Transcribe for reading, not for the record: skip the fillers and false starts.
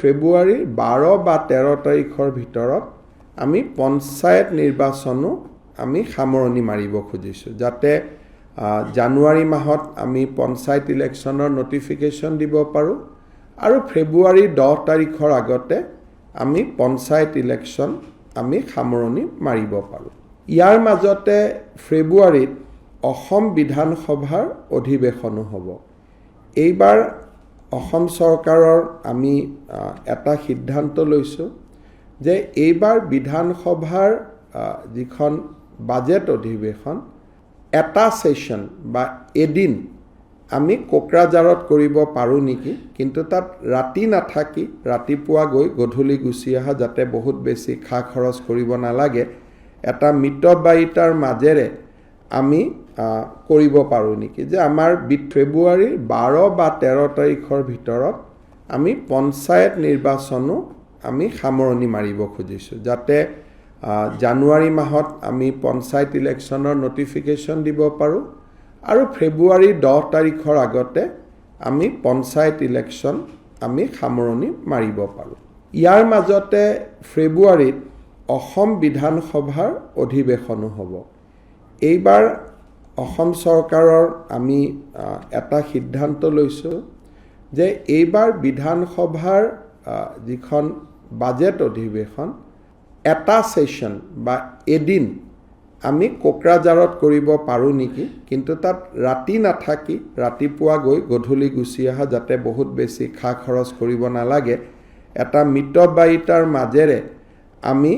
ফেব্ৰুৱাৰীৰ 12 বা 13 তাৰিখৰ ভিতৰত আমি পঞ্চায়ত নিৰ্বাচনো আমি সামৰণি মাৰিব খুজিছোঁ, যাতে জানুৱাৰী মাহত আমি পঞ্চায়ত ইলেকশ্যনৰ নটিফিকেশ্যন দিব পাৰোঁ আৰু ফেব্ৰুৱাৰীৰ 10 তাৰিখৰ আগতে আমি পঞ্চায়ত ইলেকশ্যন আমি সামৰণি মাৰিব পাৰোঁ। ইয়াৰ মাজতে ফেব্ৰুৱাৰীত অসম বিধানসভাৰ অধিৱেশনো হ'ব। এইবাৰ অসম চৰকাৰৰ আমি এটা সিদ্ধান্ত লৈছোঁ যে এইবাৰ বিধানসভাৰ যিখন বাজেট অধিৱেশন এটা সেশ্যন বা এদিন আমি কোকৰাঝাৰত কৰিব পাৰোঁ নেকি, কিন্তু তাত ৰাতি নাথাকি ৰাতিপুৱা গৈ গধূলি গুচি অহা, যাতে বহুত বেছি খা খৰচ কৰিব নালাগে, এটা মিতব্যয়িতাৰ মাজেৰে আমি কৰিব পাৰোঁ নেকি, যে আমাৰ ফেব্ৰুৱাৰীৰ 12 বা 13 তাৰিখৰ ভিতৰত আমি পঞ্চায়ত নিৰ্বাচনো আমি সামৰণি মাৰিব খুজিছোঁ, যাতে জানুৱাৰী মাহত আমি পঞ্চায়ত ইলেকশ্যনৰ নটিফিকেশ্যন দিব পাৰোঁ আৰু ফেব্ৰুৱাৰীৰ 10 তাৰিখৰ আগতে আমি পঞ্চায়ত ইলেকশ্যন আমি সামৰণি মাৰিব পাৰোঁ। ইয়াৰ মাজতে ফেব্ৰুৱাৰীত অসম বিধানসভাৰ অধিৱেশনো হ'ব। এইবাৰ অসম চৰকাৰৰ আমি এটা সিদ্ধান্ত লৈছোঁ যে এইবাৰ বিধানসভাৰ যিখন বাজেট অধিৱেশন এটা সেশ্যন বা এদিন আমি কোকৰাঝাৰত কৰিব পাৰোঁ নেকি, কিন্তু তাত ৰাতি নাথাকি ৰাতিপুৱা গৈ গধূলি গুচি অহা, যাতে বহুত বেছি খা খৰচ কৰিব নালাগে, এটা মিতব্যয়িতাৰ মাজেৰে আমি